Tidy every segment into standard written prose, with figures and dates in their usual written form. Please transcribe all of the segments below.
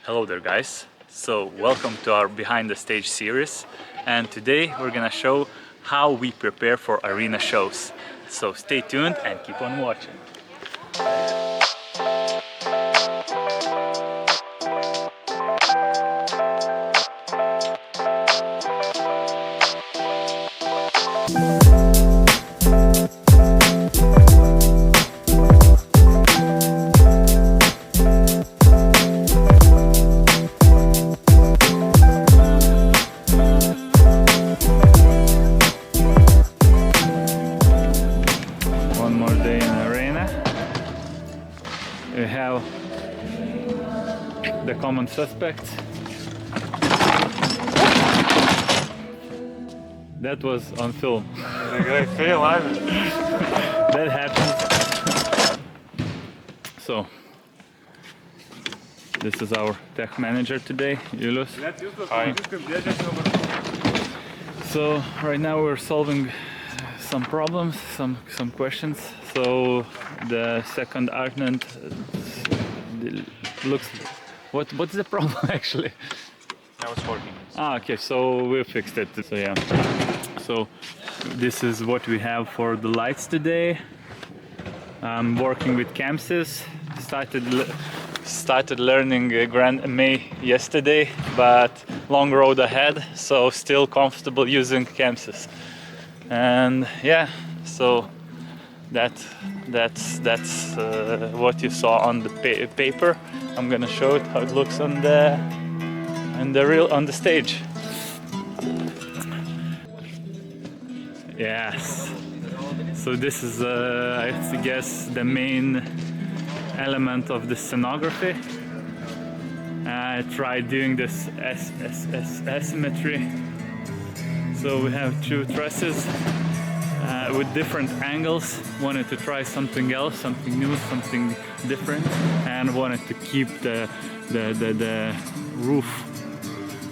Hello there guys, so welcome to our behind the stage series, and today we're gonna show how we prepare for arena shows. So stay tuned and keep on watching. One more day in arena. We have the common suspects. That was on film. I feel That happens. So this is our tech manager today, Julius. Hi. So right now we're solving some problems, some questions. So the second argument looks. What's the problem actually? Now it's working. Okay, so we fixed it. So yeah. So this is what we have for the lights today. I'm working with CAMSys. Started learning Grand May yesterday, but long road ahead. So still comfortable using CAMSys. And yeah, so that's what you saw on the paper. I'm gonna show it how it looks on the stage. Yes. So this is I guess the main element of the scenography. I tried doing this asymmetry. So we have two trusses with different angles. Wanted to try something else, something new, something different, and wanted to keep the roof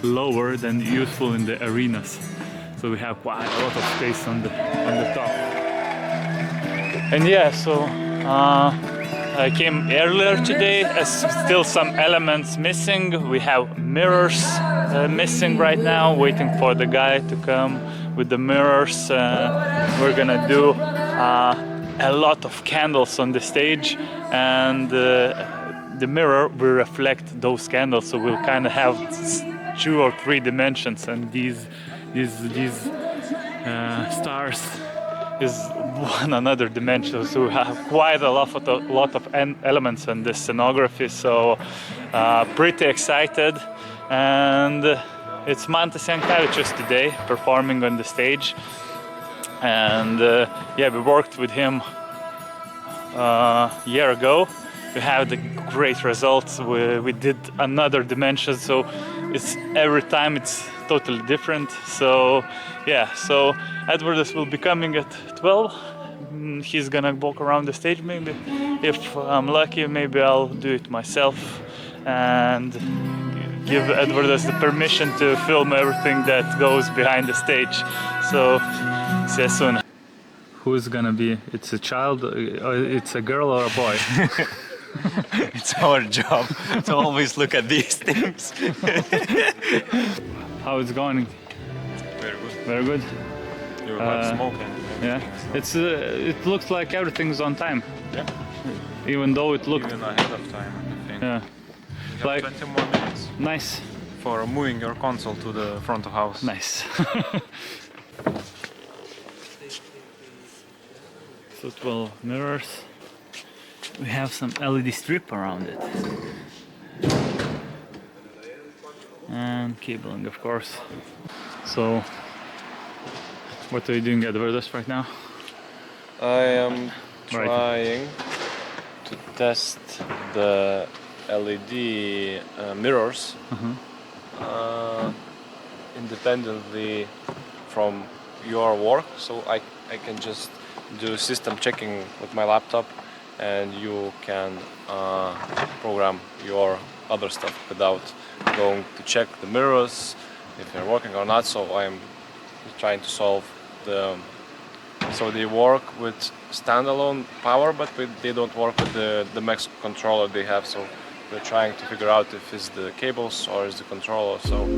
lower than useful in the arenas. So we have quite a lot of space on the top. And yeah, so I came earlier today as still some elements missing. We have mirrors missing right now, waiting for the guy to come with the mirrors. We're gonna do a lot of candles on the stage, and the mirror will reflect those candles, so we'll kind of have 2 or 3 dimensions, and these stars is one another dimension. So we have quite a lot of elements in this scenography. So pretty excited, and it's Mantas Jankavičius today performing on the stage, and yeah, we worked with him a year ago. We had the great results. We did another dimension, so it's every time it's totally different. So yeah, so Edwards will be coming at 12. He's gonna walk around the stage maybe. If I'm lucky, maybe I'll do it myself and give Edwards the permission to film everything that goes behind the stage. So see you soon. Who's gonna be? It's a child, it's a girl or a boy? It's our job to always look at these things. How it's going? Very good. Very good. You're not smoking. Yeah, it looks like everything's on time. Yeah. Even though it looked. Even ahead of time, I think. Yeah. You have Like 20 more minutes nice. for moving your console to the front of house. Nice. So 12 mirrors. We have some LED strip around it. And cabling, of course. So, what are you doing at Verdes right now? I am trying to test the LED mirrors independently from your work, so I can just do system checking with my laptop, and you can program your other stuff without going to check the mirrors if they're working or not. So I'm trying to solve so they work with standalone power, but they don't work with the max controller they have. So we're trying to figure out if it's the cables or it's the controller. So.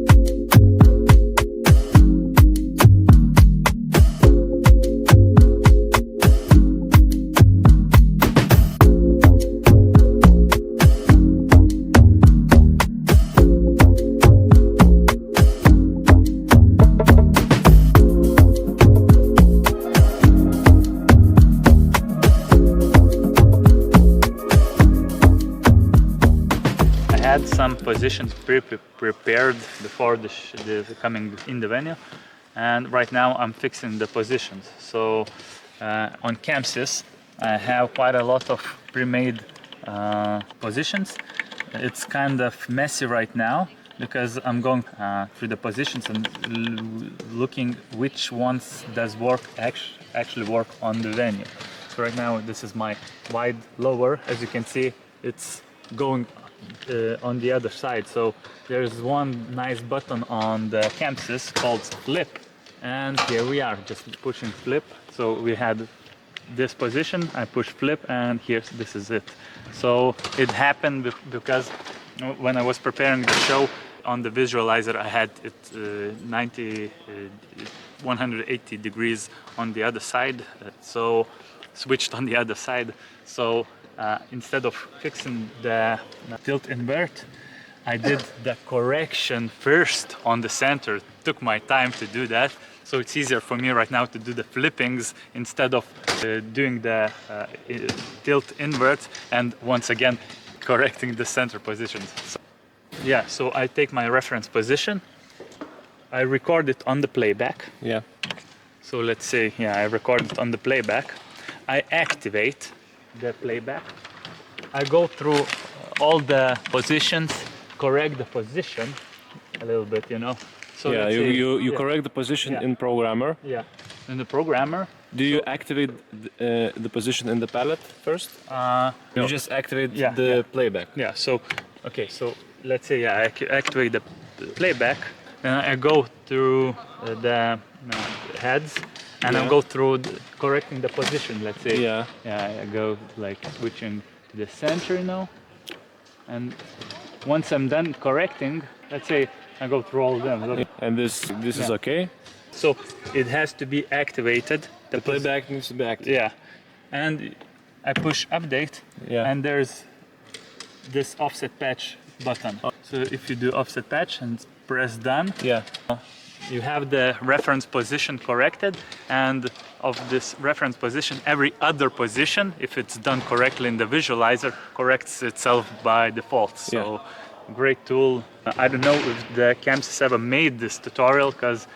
Had some positions prepared before the coming in the venue, and right now I'm fixing the positions. So on Campsys I have quite a lot of pre-made positions. It's kind of messy right now because I'm going through the positions and looking which ones does actually work on the venue. So right now this is my wide lower. As you can see, it's going on the other side. So there's one nice button on the Campsys called flip, and here we are just pushing flip. So we had this position, I push flip, and this is it. So it happened because when I was preparing the show on the visualizer, I had it 180 degrees on the other side, so switched on the other side. So instead of fixing the tilt invert, I did the correction first on the center. Took my time to do that, so it's easier for me right now to do the flippings instead of doing the tilt invert and once again correcting the center positions. So, yeah, so I take my reference position, I record it on the playback. Yeah. So let's say, yeah, I record it on the playback. I activate the playback. I go through all the positions, correct the position a little bit, you know. So Yeah, you correct the position in programmer. Yeah, in the programmer. Do you activate the position in the palette first? You just activate the playback. Yeah. So, okay. So let's say I activate the playback, and I go through the heads. And I go through correcting the position, let's say. Yeah. Yeah, I go like switching to the center, you know. And once I'm done correcting, let's say I go through all of them. Look. And this is okay? So it has to be activated. The playback needs to be activated. Yeah. And I push update, and there's this offset patch button. So if you do offset patch and press done, you have the reference position corrected, and of this reference position, every other position, if it's done correctly in the visualizer, corrects itself by default. So great tool. I don't know if the Campsys ever made this tutorial, because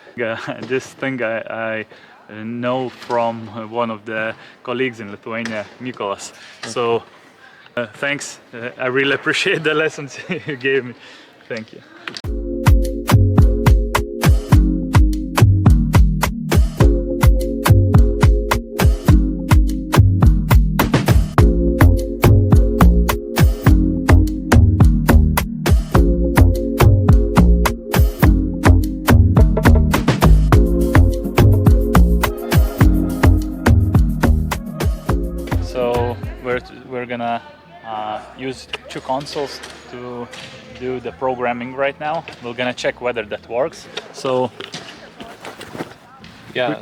this thing I know from one of the colleagues in Lithuania, Mykolas. So thanks. I really appreciate the lessons you gave me. Thank you. We're gonna use two consoles to do the programming right now. We're gonna check whether that works. So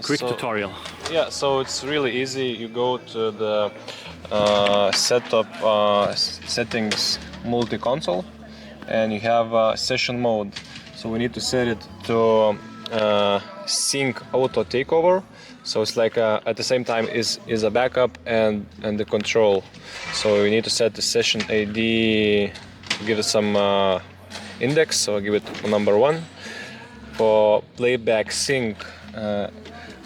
quick tutorial. Yeah, so it's really easy. You go to the setup settings multi-console, and you have session mode. So we need to set it to sync auto takeover. So it's like at the same time is a backup and the control. So we need to set the session ID, give it some index. So I'll give it number 1. For playback sync,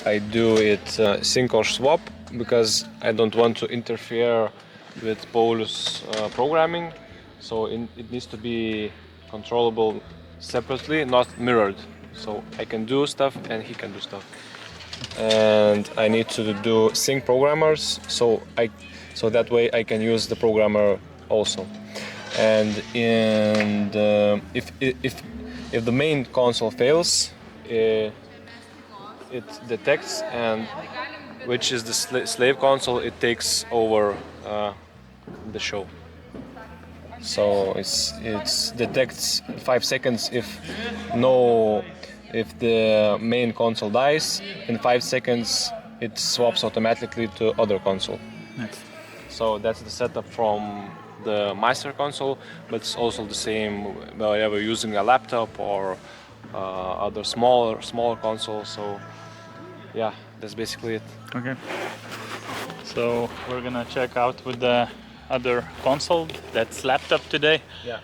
I do it sync or swap because I don't want to interfere with Paul's programming. So it needs to be controllable separately, not mirrored. So I can do stuff and he can do stuff. And I need to do sync programmers, so that way I can use the programmer also. And if the main console fails, it detects, and which is the slave console, it takes over the show. So it's detects 5 seconds if the main console dies. In 5 seconds it swaps automatically to other console. Nice. So that's the setup from the master console, but it's also the same whenever using a laptop or other smaller console. So yeah, that's basically it. Okay. So we're gonna check out with the other console that's laptop today. Yeah.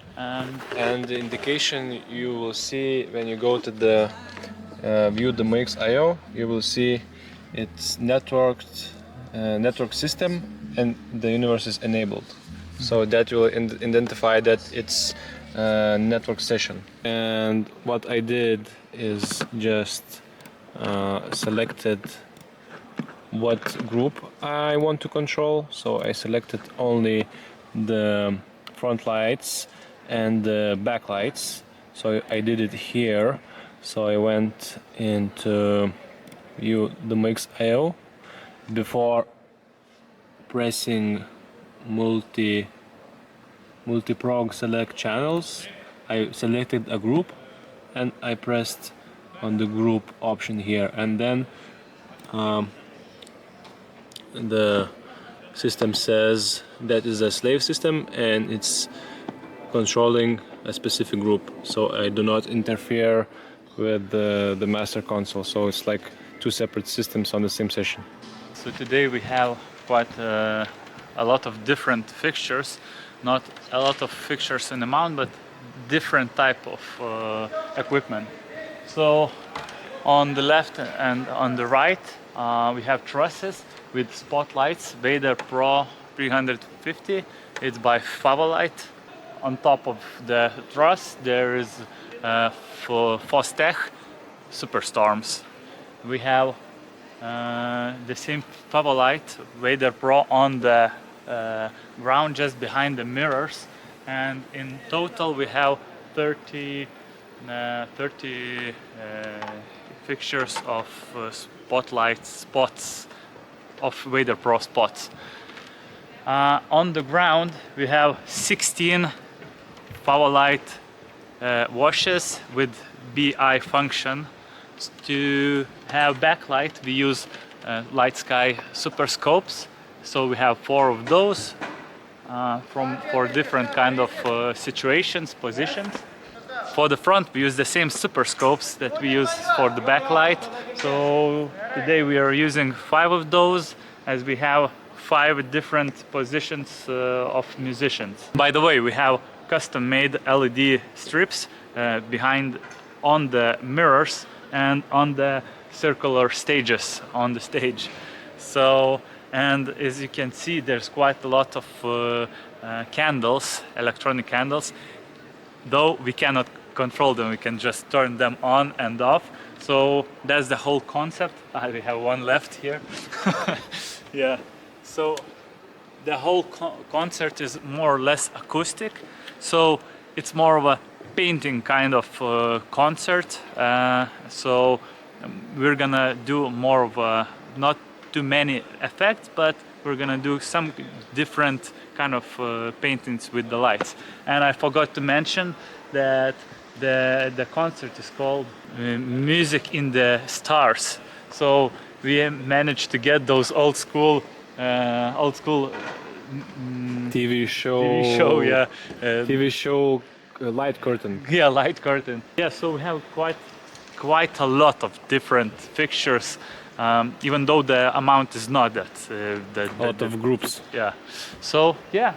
And The indication you will see when you go to the view the Mix.io, you will see it's networked network system and the universe is enabled. So that will identify that it's a network session. And what I did is just selected what group I want to control. So I selected only the front lights and the back lights. So I did it here. So I went into view the Mix.io before pressing multi-prong select channels. I selected a group and I pressed on the group option here, and then the system says that is a slave system and it's controlling a specific group, so I do not interfere with the master console, so it's like two separate systems on the same session. so today we have quite a lot of different fixtures, not a lot of fixtures in amount, but different type of equipment. So on the left and on the right we have trusses with spotlights, Vader Pro 350. It's by Favolite. On top of the truss there is for Fostech Superstorms. We have the same Favolite Vader Pro on the ground just behind the mirrors, and in total we have 30 fixtures of spots of Vader Pro spots. On the ground we have 16 Favolite washes with BI function. To have backlight we use Light Sky Super Scopes, so we have 4 of those for different kind of situations, positions. For the front we use the same Super Scopes that we use for the backlight, so today we are using 5 of those, as we have 5 different positions of musicians. By the way, we have custom made LED strips behind on the mirrors and on the circular stages on the stage. So, and as you can see there's quite a lot of candles, electronic candles, though we cannot control them, we can just turn them on and off. So that's the whole concept. We have one left here. Yeah, so the whole concert is more or less acoustic, so it's more of a painting kind of concert. So we're gonna do more of a, not too many effects, but we're gonna do some different kind of paintings with the lights. And I forgot to mention that the concert is called Music in the Stars. So we managed to get those old school TV show, yeah, TV show light curtain. yeah, light curtain. Yeah, so we have quite a lot of different fixtures, even though the amount is not that A lot of groups. yeah. So yeah.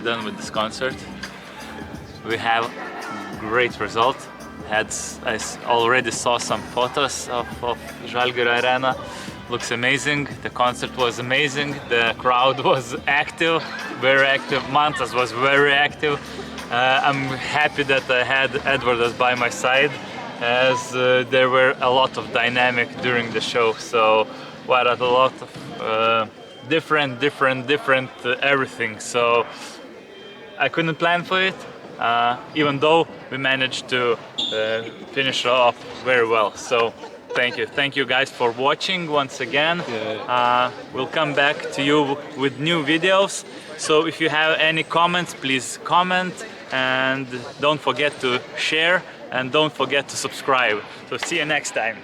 done with this concert. We have great result. I already saw some photos of Žalgirio Arena. Looks amazing. The concert was amazing. The crowd was active, very active. Mantas was very active. I'm happy that I had Edvardas by my side, as there were a lot of dynamic during the show. So what a lot of different everything. So I couldn't plan for it, even though we managed to finish off very well. So thank you guys for watching once again. We'll come back to you with new videos. So if you have any comments, please comment, and don't forget to share, and don't forget to subscribe. So see you next time.